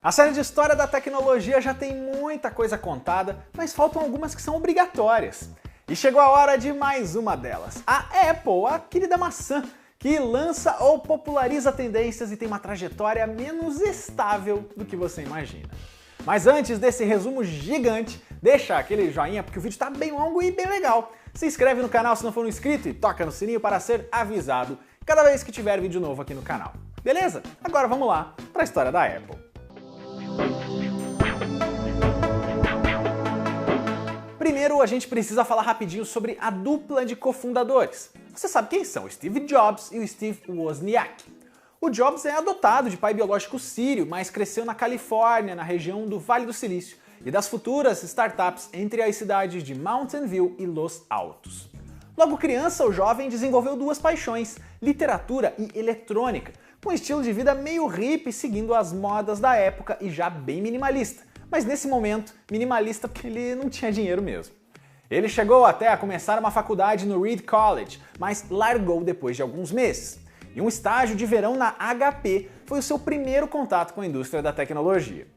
A série de história da tecnologia já tem muita coisa contada, mas faltam algumas que são obrigatórias. E chegou a hora de mais uma delas, a Apple, a querida maçã, que lança ou populariza tendências e tem uma trajetória menos estável do que você imagina. Mas antes desse resumo gigante, deixa aquele joinha porque o vídeo está bem longo e bem legal. Se inscreve no canal se não for inscrito e toca no sininho para ser avisado cada vez que tiver vídeo novo aqui no canal. Beleza? Agora vamos lá para a história da Apple. Primeiro, a gente precisa falar rapidinho sobre a dupla de cofundadores. Você sabe quem são? O Steve Jobs e o Steve Wozniak. O Jobs é adotado de pai biológico sírio, mas cresceu na Califórnia, na região do Vale do Silício, e das futuras startups entre as cidades de Mountain View e Los Altos. Logo criança, o jovem desenvolveu duas paixões, literatura e eletrônica, com um estilo de vida meio hippie, seguindo as modas da época e já bem minimalista. Mas nesse momento, minimalista porque ele não tinha dinheiro mesmo. Ele chegou até a começar uma faculdade no Reed College, mas largou depois de alguns meses. E um estágio de verão na HP foi o seu primeiro contato com a indústria da tecnologia.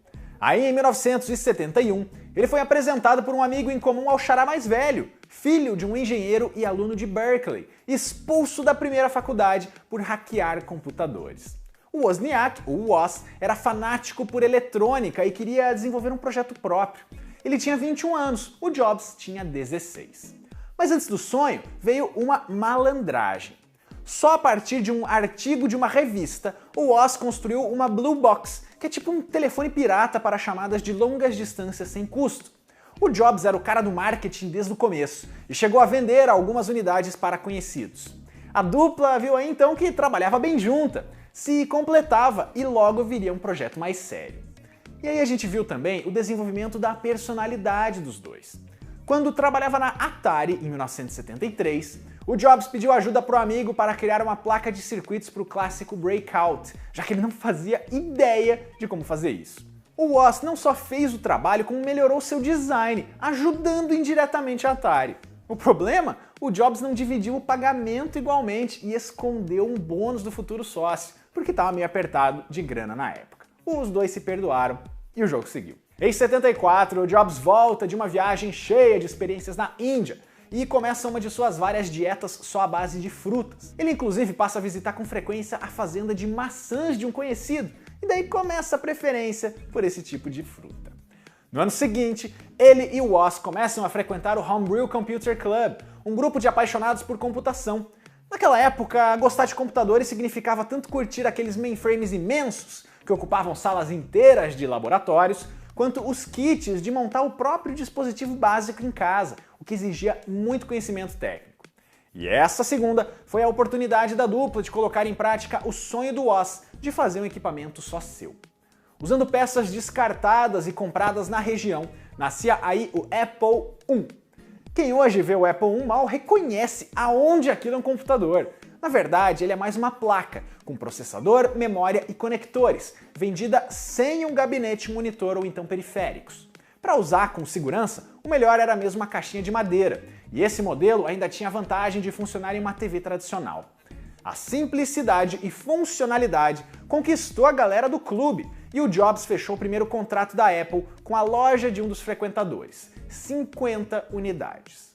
Aí, em 1971, ele foi apresentado por um amigo em comum ao xará mais velho, filho de um engenheiro e aluno de Berkeley, expulso da primeira faculdade por hackear computadores. O Wozniak, o Woz, era fanático por eletrônica e queria desenvolver um projeto próprio. Ele tinha 21 anos, o Jobs tinha 16. Mas antes do sonho, veio uma malandragem. Só a partir de um artigo de uma revista, o Woz construiu uma Blue Box, que é tipo um telefone pirata para chamadas de longas distâncias sem custo. O Jobs era o cara do marketing desde o começo e chegou a vender algumas unidades para conhecidos. A dupla viu aí então que trabalhava bem junta, se completava e logo viria um projeto mais sério. E aí a gente viu também o desenvolvimento da personalidade dos dois. Quando trabalhava na Atari, em 1973, o Jobs pediu ajuda para o amigo para criar uma placa de circuitos para o clássico Breakout, já que ele não fazia ideia de como fazer isso. O Woz não só fez o trabalho, como melhorou seu design, ajudando indiretamente a Atari. O problema? O Jobs não dividiu o pagamento igualmente e escondeu um bônus do futuro sócio, porque estava meio apertado de grana na época. Os dois se perdoaram e o jogo seguiu. Em 74, o Jobs volta de uma viagem cheia de experiências na Índia e começa uma de suas várias dietas só à base de frutas. Ele inclusive passa a visitar com frequência a fazenda de maçãs de um conhecido, e daí começa a preferência por esse tipo de fruta. No ano seguinte, ele e o Woz começam a frequentar o Homebrew Computer Club, um grupo de apaixonados por computação. Naquela época, gostar de computadores significava tanto curtir aqueles mainframes imensos, que ocupavam salas inteiras de laboratórios, quanto os kits de montar o próprio dispositivo básico em casa, o que exigia muito conhecimento técnico. E essa segunda foi a oportunidade da dupla de colocar em prática o sonho do Woz de fazer um equipamento só seu. Usando peças descartadas e compradas na região, nascia aí o Apple I. Quem hoje vê o Apple I mal reconhece aonde aquilo é um computador. Na verdade, ele é mais uma placa, com processador, memória e conectores, vendida sem um gabinete monitor ou então periféricos. Para usar com segurança, o melhor era mesmo uma caixinha de madeira, e esse modelo ainda tinha a vantagem de funcionar em uma TV tradicional. A simplicidade e funcionalidade conquistou a galera do clube, e o Jobs fechou o primeiro contrato da Apple com a loja de um dos frequentadores, 50 unidades.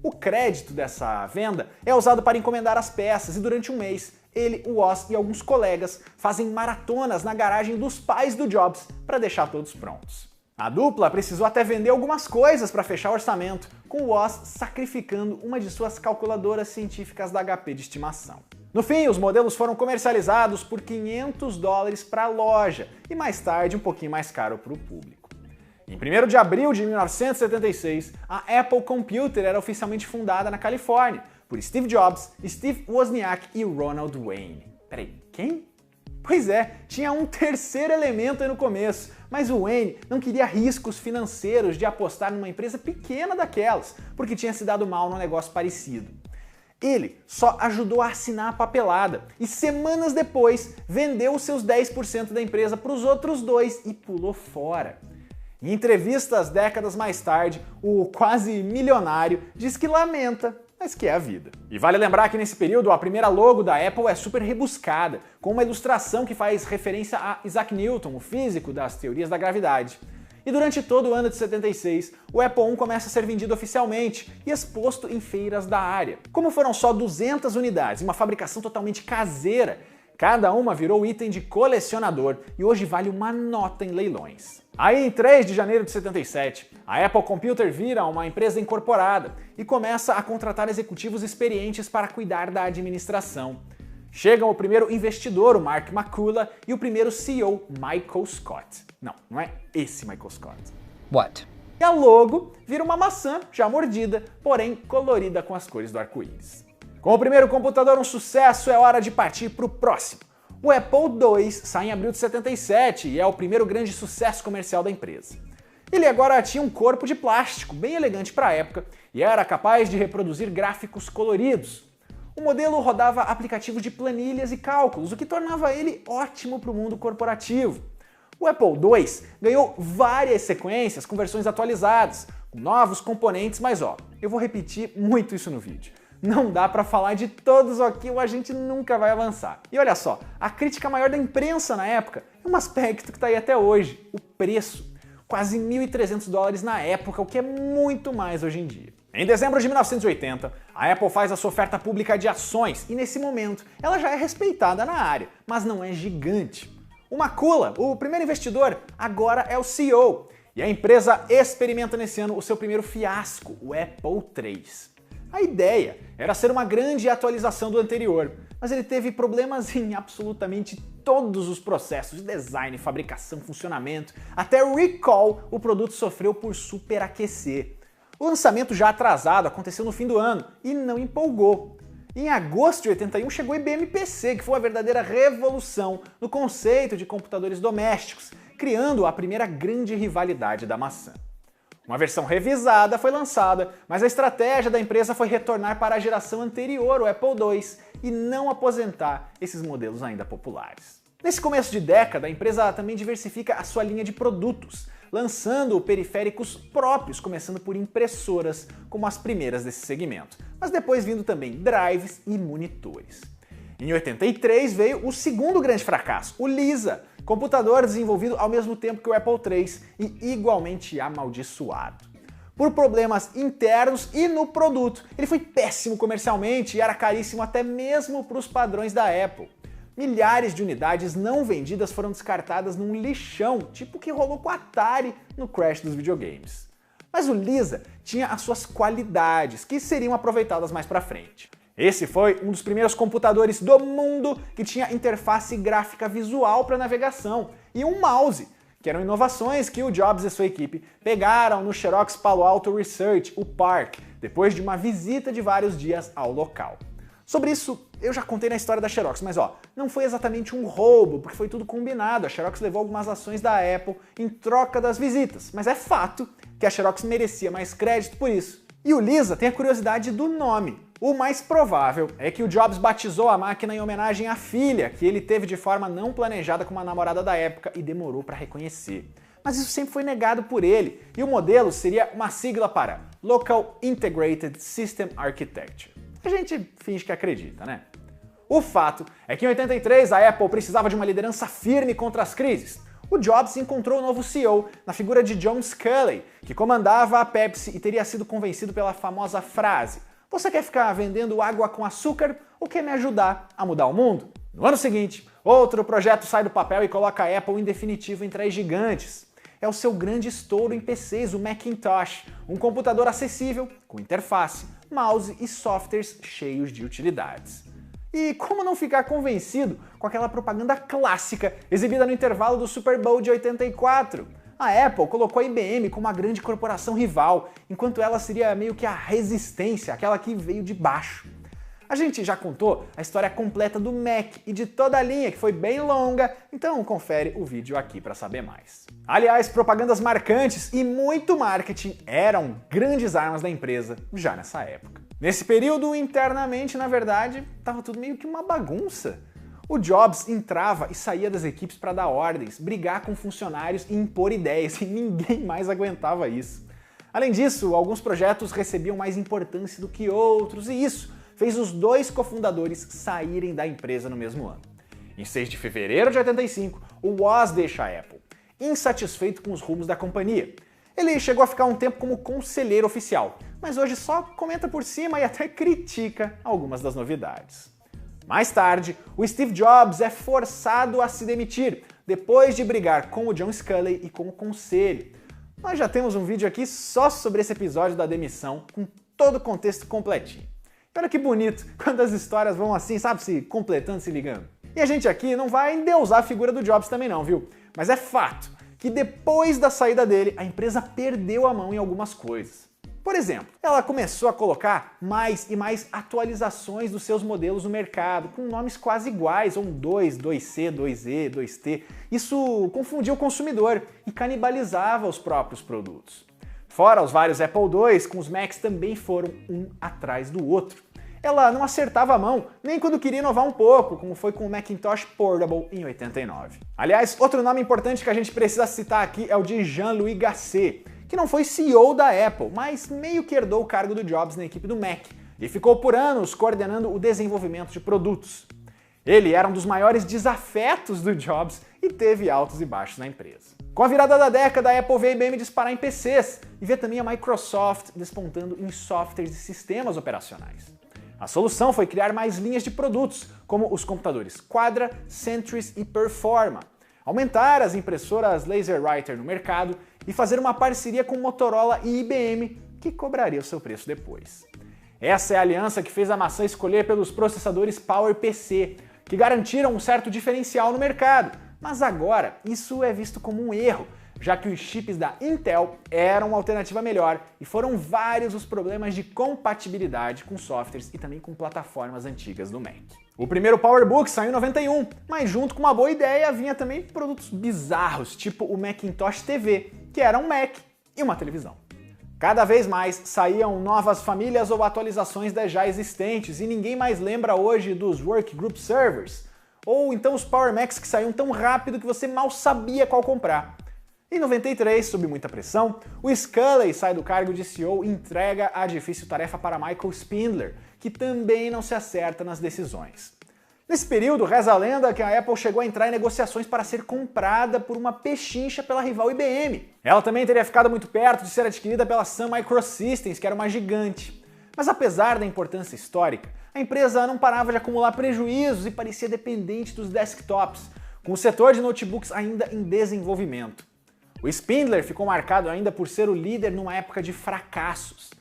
O crédito dessa venda é usado para encomendar as peças e durante um mês, ele, o Woz e alguns colegas fazem maratonas na garagem dos pais do Jobs para deixar todos prontos. A dupla precisou até vender algumas coisas para fechar o orçamento, com o Woz sacrificando uma de suas calculadoras científicas da HP de estimação. No fim, os modelos foram comercializados por $500 para a loja e mais tarde um pouquinho mais caro para o público. Em 1º de abril de 1976, a Apple Computer era oficialmente fundada na Califórnia por Steve Jobs, Steve Wozniak e Ronald Wayne. Peraí, quem? Pois é, tinha um terceiro elemento aí no começo, mas o Wayne não queria riscos financeiros de apostar numa empresa pequena daquelas, porque tinha se dado mal num negócio parecido. Ele só ajudou a assinar a papelada e semanas depois vendeu os seus 10% da empresa para os outros dois e pulou fora. Em entrevistas décadas mais tarde, o quase milionário diz que lamenta mas que é a vida. E vale lembrar que nesse período a primeira logo da Apple é super rebuscada, com uma ilustração que faz referência a Isaac Newton, o físico das teorias da gravidade. E durante todo o ano de 76, o Apple I começa a ser vendido oficialmente e exposto em feiras da área. Como foram só 200 unidades, uma fabricação totalmente caseira, cada uma virou item de colecionador e hoje vale uma nota em leilões. Aí, em 3 de janeiro de 77, a Apple Computer vira uma empresa incorporada e começa a contratar executivos experientes para cuidar da administração. Chegam o primeiro investidor, o Mark McCullough, e o primeiro CEO, Michael Scott. Não é esse Michael Scott. What? E a logo vira uma maçã já mordida, porém colorida com as cores do arco-íris. Com o primeiro computador um sucesso, é hora de partir para o próximo. O Apple II sai em abril de 77 e é o primeiro grande sucesso comercial da empresa. Ele agora tinha um corpo de plástico, bem elegante para a época, e era capaz de reproduzir gráficos coloridos. O modelo rodava aplicativos de planilhas e cálculos, o que tornava ele ótimo para o mundo corporativo. O Apple II ganhou várias sequências com versões atualizadas, com novos componentes, mas eu vou repetir muito isso no vídeo. Não dá pra falar de todos aqui ou a gente nunca vai avançar. E olha só, a crítica maior da imprensa na época é um aspecto que tá aí até hoje, o preço. Quase $1.300 na época, o que é muito mais hoje em dia. Em dezembro de 1980, a Apple faz a sua oferta pública de ações e nesse momento ela já é respeitada na área, mas não é gigante. O McCullough, o primeiro investidor, agora é o CEO e a empresa experimenta nesse ano o seu primeiro fiasco, o Apple III. A ideia era ser uma grande atualização do anterior, mas ele teve problemas em absolutamente todos os processos de design, fabricação, funcionamento, até o recall o produto sofreu por superaquecer. O lançamento já atrasado aconteceu no fim do ano e não empolgou. Em agosto de 81 chegou o IBM PC, que foi uma verdadeira revolução no conceito de computadores domésticos, criando a primeira grande rivalidade da maçã. Uma versão revisada foi lançada, mas a estratégia da empresa foi retornar para a geração anterior, o Apple II, e não aposentar esses modelos ainda populares. Nesse começo de década, a empresa também diversifica a sua linha de produtos, lançando periféricos próprios, começando por impressoras, como as primeiras desse segmento, mas depois vindo também drives e monitores. Em 83 veio o segundo grande fracasso, o Lisa, computador desenvolvido ao mesmo tempo que o Apple III e igualmente amaldiçoado. Por problemas internos e no produto, ele foi péssimo comercialmente e era caríssimo até mesmo para os padrões da Apple. Milhares de unidades não vendidas foram descartadas num lixão, tipo o que rolou com a Atari no crash dos videogames. Mas o Lisa tinha as suas qualidades, que seriam aproveitadas mais para frente. Esse foi um dos primeiros computadores do mundo que tinha interface gráfica visual para navegação e um mouse, que eram inovações que o Jobs e sua equipe pegaram no Xerox Palo Alto Research, o PARC, depois de uma visita de vários dias ao local. Sobre isso, eu já contei na história da Xerox, mas não foi exatamente um roubo, porque foi tudo combinado. A Xerox levou algumas ações da Apple em troca das visitas, mas é fato que a Xerox merecia mais crédito por isso. E o Lisa tem a curiosidade do nome. O mais provável é que o Jobs batizou a máquina em homenagem à filha, que ele teve de forma não planejada com uma namorada da época e demorou para reconhecer. Mas isso sempre foi negado por ele, e o modelo seria uma sigla para Local Integrated System Architecture. A gente finge que acredita, né? O fato é que em 83 a Apple precisava de uma liderança firme contra as crises. O Jobs encontrou o novo CEO na figura de John Sculley, que comandava a Pepsi e teria sido convencido pela famosa frase: "Você quer ficar vendendo água com açúcar ou quer me ajudar a mudar o mundo?" No ano seguinte, outro projeto sai do papel e coloca a Apple em definitivo entre as gigantes. É o seu grande estouro em PCs, o Macintosh, um computador acessível, com interface, mouse e softwares cheios de utilidades. E como não ficar convencido com aquela propaganda clássica exibida no intervalo do Super Bowl de 84? A Apple colocou a IBM como uma grande corporação rival, enquanto ela seria meio que a resistência, aquela que veio de baixo. A gente já contou a história completa do Mac e de toda a linha, que foi bem longa, então confere o vídeo aqui para saber mais. Aliás, propagandas marcantes e muito marketing eram grandes armas da empresa já nessa época. Nesse período, internamente, na verdade, estava tudo meio que uma bagunça. O Jobs entrava e saía das equipes para dar ordens, brigar com funcionários e impor ideias, e ninguém mais aguentava isso. Além disso, alguns projetos recebiam mais importância do que outros, e isso fez os dois cofundadores saírem da empresa no mesmo ano. Em 6 de fevereiro de 85, o Woz deixa a Apple, insatisfeito com os rumos da companhia. Ele chegou a ficar um tempo como conselheiro oficial, mas hoje só comenta por cima e até critica algumas das novidades. Mais tarde, o Steve Jobs é forçado a se demitir, depois de brigar com o John Sculley e com o conselho. Nós já temos um vídeo aqui só sobre esse episódio da demissão, com todo o contexto completinho. E olha que bonito, quando as histórias vão assim, sabe, se completando, se ligando. E a gente aqui não vai endeusar a figura do Jobs também não, viu? Mas é fato que depois da saída dele, a empresa perdeu a mão em algumas coisas. Por exemplo, ela começou a colocar mais e mais atualizações dos seus modelos no mercado, com nomes quase iguais, ou 2, 2C, 2E, 2T. Isso confundia o consumidor e canibalizava os próprios produtos. Fora os vários Apple II, com os Macs também foram um atrás do outro. Ela não acertava a mão nem quando queria inovar um pouco, como foi com o Macintosh Portable em 89. Aliás, outro nome importante que a gente precisa citar aqui é o de Jean-Louis Gasset, que não foi CEO da Apple, mas meio que herdou o cargo do Jobs na equipe do Mac e ficou por anos coordenando o desenvolvimento de produtos. Ele era um dos maiores desafetos do Jobs e teve altos e baixos na empresa. Com a virada da década, a Apple vê a IBM disparar em PCs e vê também a Microsoft despontando em softwares e sistemas operacionais. A solução foi criar mais linhas de produtos, como os computadores Quadra, Centris e Performa, aumentar as impressoras LaserWriter no mercado e fazer uma parceria com Motorola e IBM, que cobraria o seu preço depois. Essa é a aliança que fez a maçã escolher pelos processadores PowerPC, que garantiram um certo diferencial no mercado, mas agora isso é visto como um erro, já que os chips da Intel eram uma alternativa melhor e foram vários os problemas de compatibilidade com softwares e também com plataformas antigas do Mac. O primeiro PowerBook saiu em 91, mas junto com uma boa ideia vinha também produtos bizarros, tipo o Macintosh TV, que era um Mac e uma televisão. Cada vez mais saíam novas famílias ou atualizações das já existentes e ninguém mais lembra hoje dos Workgroup Servers, ou então os Power Macs que saíam tão rápido que você mal sabia qual comprar. Em 93, sob muita pressão, o Sculley sai do cargo de CEO e entrega a difícil tarefa para Michael Spindler, que também não se acerta nas decisões. Nesse período, reza a lenda que a Apple chegou a entrar em negociações para ser comprada por uma pechincha pela rival IBM. Ela também teria ficado muito perto de ser adquirida pela Sun Microsystems, que era uma gigante. Mas apesar da importância histórica, a empresa não parava de acumular prejuízos e parecia dependente dos desktops, com o setor de notebooks ainda em desenvolvimento. O Spindler ficou marcado ainda por ser o líder numa época de fracassos.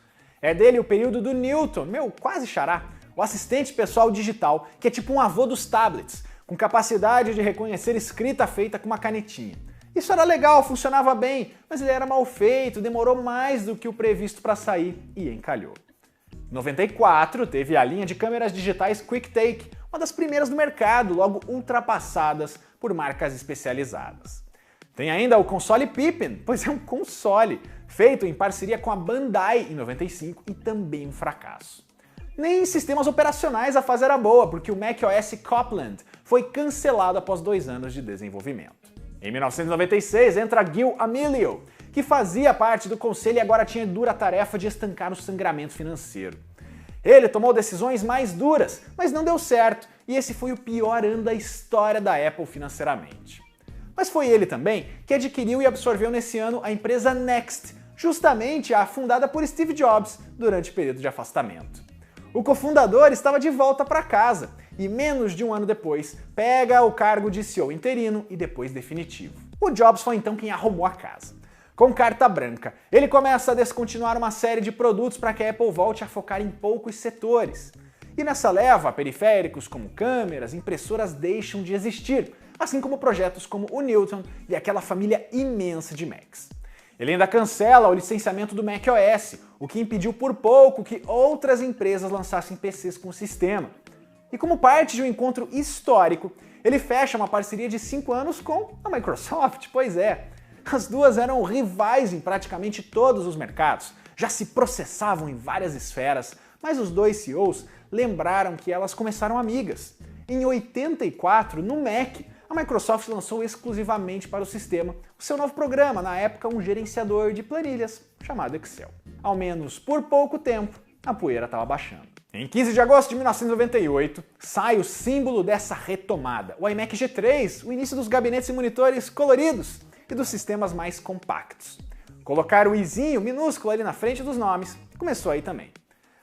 É dele o período do Newton, meu quase xará, o assistente pessoal digital, que é tipo um avô dos tablets, com capacidade de reconhecer escrita feita com uma canetinha. Isso era legal, funcionava bem, mas ele era mal feito, demorou mais do que o previsto para sair e encalhou. Em 94, teve a linha de câmeras digitais QuickTake, uma das primeiras do mercado, logo ultrapassadas por marcas especializadas. Tem ainda o console Pippin, pois é um console, feito em parceria com a Bandai em 95 e também um fracasso. Nem em sistemas operacionais a fase era boa, porque o macOS Copland foi cancelado após 2 anos de desenvolvimento. Em 1996 entra Gil Amelio, que fazia parte do conselho e agora tinha dura tarefa de estancar o sangramento financeiro. Ele tomou decisões mais duras, mas não deu certo, e esse foi o pior ano da história da Apple financeiramente. Mas foi ele também que adquiriu e absorveu nesse ano a empresa Next, justamente a fundada por Steve Jobs durante o período de afastamento. O cofundador estava de volta para casa e, menos de um ano depois, pega o cargo de CEO interino e depois definitivo. O Jobs foi então quem arrumou a casa. Com carta branca, ele começa a descontinuar uma série de produtos para que a Apple volte a focar em poucos setores. E nessa leva, periféricos como câmeras, impressoras deixam de existir, assim como projetos como o Newton e aquela família imensa de Macs. Ele ainda cancela o licenciamento do macOS, o que impediu por pouco que outras empresas lançassem PCs com o sistema. E como parte de um encontro histórico, ele fecha uma parceria de 5 anos com a Microsoft, pois é. As duas eram rivais em praticamente todos os mercados, já se processavam em várias esferas, mas os dois CEOs lembraram que elas começaram amigas. Em 84, no Mac, a Microsoft lançou exclusivamente para o sistema o seu novo programa, na época um gerenciador de planilhas, chamado Excel. Ao menos por pouco tempo, a poeira estava baixando. Em 15 de agosto de 1998, sai o símbolo dessa retomada, o iMac G3, o início dos gabinetes e monitores coloridos e dos sistemas mais compactos. Colocar o izinho minúsculo ali na frente dos nomes começou aí também.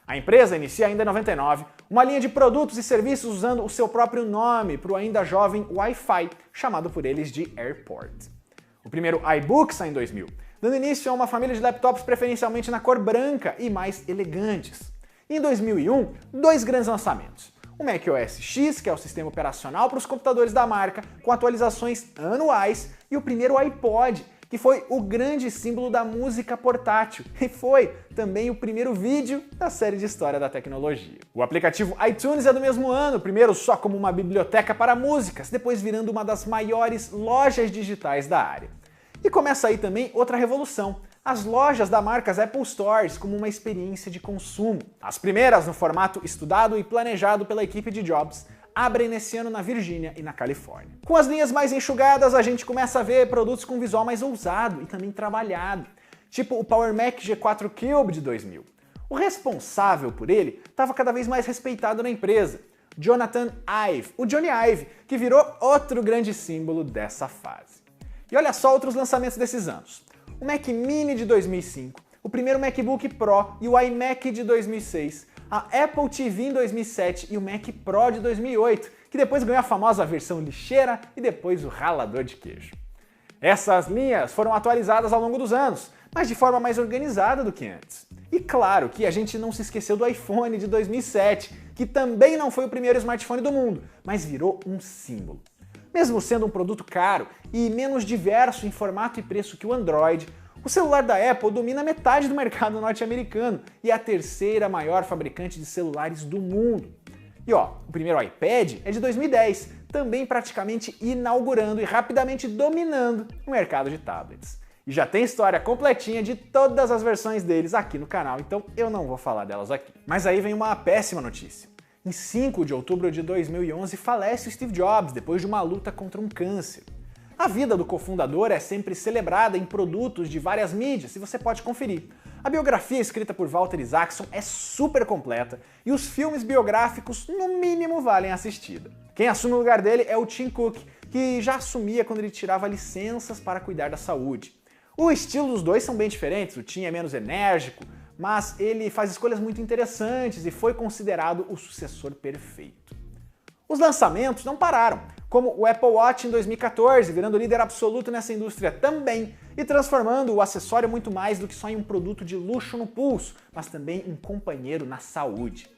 A empresa inicia ainda em 99 uma linha de produtos e serviços usando o seu próprio nome para o ainda jovem Wi-Fi, chamado por eles de AirPort. O primeiro iBook sai em 2000, dando início a uma família de laptops preferencialmente na cor branca e mais elegantes. E em 2001, dois grandes lançamentos. O macOS X, que é o sistema operacional para os computadores da marca, com atualizações anuais, e o primeiro iPod, que foi o grande símbolo da música portátil e foi também o primeiro vídeo da série de história da tecnologia. O aplicativo iTunes é do mesmo ano, primeiro só como uma biblioteca para músicas, depois virando uma das maiores lojas digitais da área. E começa aí também outra revolução, as lojas da marca Apple Stores como uma experiência de consumo. As primeiras no formato estudado e planejado pela equipe de Jobs, abrem nesse ano na Virgínia e na Califórnia. Com as linhas mais enxugadas, a gente começa a ver produtos com visual mais ousado e também trabalhado, tipo o Power Mac G4 Cube de 2000. O responsável por ele estava cada vez mais respeitado na empresa, Jonathan Ive, o Johnny Ive, que virou outro grande símbolo dessa fase. E olha só outros lançamentos desses anos. O Mac Mini de 2005, o primeiro MacBook Pro e o iMac de 2006, a Apple TV em 2007 e o Mac Pro de 2008, que depois ganhou a famosa versão lixeira e depois o ralador de queijo. Essas linhas foram atualizadas ao longo dos anos, mas de forma mais organizada do que antes. E claro que a gente não se esqueceu do iPhone de 2007, que também não foi o primeiro smartphone do mundo, mas virou um símbolo. Mesmo sendo um produto caro e menos diverso em formato e preço que o Android, o celular da Apple domina metade do mercado norte-americano e é a terceira maior fabricante de celulares do mundo. E ó, o primeiro iPad é de 2010, também praticamente inaugurando e rapidamente dominando o mercado de tablets. E já tem história completinha de todas as versões deles aqui no canal, então eu não vou falar delas aqui. Mas aí vem uma péssima notícia. Em 5 de outubro de 2011 falece o Steve Jobs depois de uma luta contra um câncer. A vida do cofundador é sempre celebrada em produtos de várias mídias, e você pode conferir. A biografia escrita por Walter Isaacson é super completa e os filmes biográficos, no mínimo, valem a assistida. Quem assume o lugar dele é o Tim Cook, que já assumia quando ele tirava licenças para cuidar da saúde. O estilo dos dois são bem diferentes, o Tim é menos enérgico, mas ele faz escolhas muito interessantes e foi considerado o sucessor perfeito. Os lançamentos não pararam, como o Apple Watch em 2014, virando líder absoluto nessa indústria também e transformando o acessório muito mais do que só em um produto de luxo no pulso, mas também um companheiro na saúde.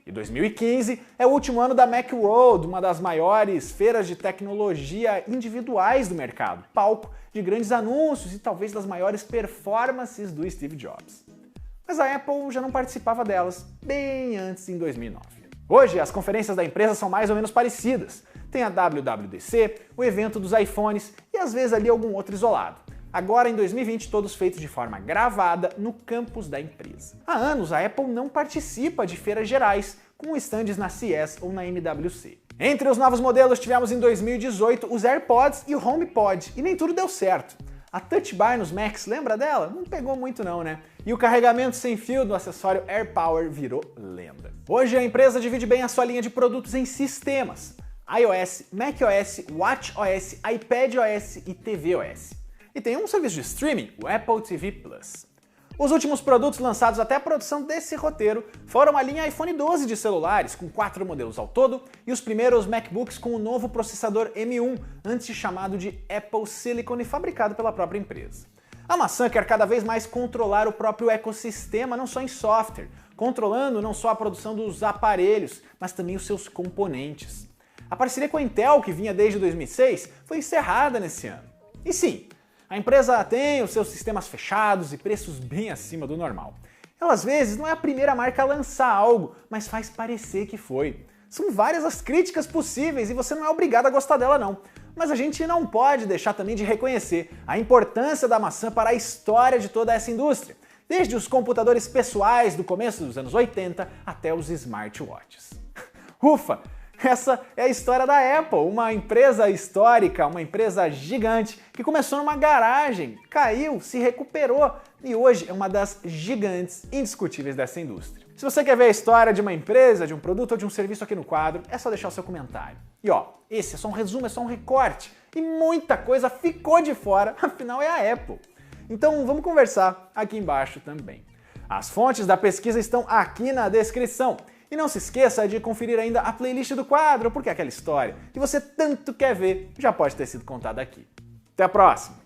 E 2015 é o último ano da Macworld, uma das maiores feiras de tecnologia individuais do mercado, palco de grandes anúncios e talvez das maiores performances do Steve Jobs. Mas a Apple já não participava delas bem antes, em 2009. Hoje, as conferências da empresa são mais ou menos parecidas. Tem a WWDC, o evento dos iPhones e às vezes ali algum outro isolado. Agora, em 2020, todos feitos de forma gravada no campus da empresa. Há anos, a Apple não participa de feiras gerais, com estandes na CES ou na MWC. Entre os novos modelos, tivemos em 2018 os AirPods e o HomePod, e nem tudo deu certo. A Touch Bar nos Macs, lembra dela? Não pegou muito não, né? E o carregamento sem fio do acessório AirPower virou lenda. Hoje a empresa divide bem a sua linha de produtos em sistemas: iOS, macOS, watchOS, iPadOS e tvOS. E tem um serviço de streaming, o Apple TV Plus. Os últimos produtos lançados até a produção desse roteiro foram a linha iPhone 12 de celulares, com 4 modelos ao todo, e os primeiros MacBooks com o novo processador M1, antes chamado de Apple Silicon e fabricado pela própria empresa. A maçã quer cada vez mais controlar o próprio ecossistema, não só em software, controlando não só a produção dos aparelhos, mas também os seus componentes. A parceria com a Intel, que vinha desde 2006, foi encerrada nesse ano. E sim, a empresa tem os seus sistemas fechados e preços bem acima do normal. Ela às vezes não é a primeira marca a lançar algo, mas faz parecer que foi. São várias as críticas possíveis e você não é obrigado a gostar dela não. Mas a gente não pode deixar também de reconhecer a importância da maçã para a história de toda essa indústria, desde os computadores pessoais do começo dos anos 80 até os smartwatches. Ufa! Essa é a história da Apple, uma empresa histórica, uma empresa gigante que começou numa garagem, caiu, se recuperou e hoje é uma das gigantes indiscutíveis dessa indústria. Se você quer ver a história de uma empresa, de um produto ou de um serviço aqui no quadro, é só deixar o seu comentário. E ó, esse é só um resumo, é só um recorte e muita coisa ficou de fora, afinal é a Apple. Então vamos conversar aqui embaixo também. As fontes da pesquisa estão aqui na descrição. E não se esqueça de conferir ainda a playlist do quadro, porque aquela história que você tanto quer ver já pode ter sido contada aqui. Até a próxima!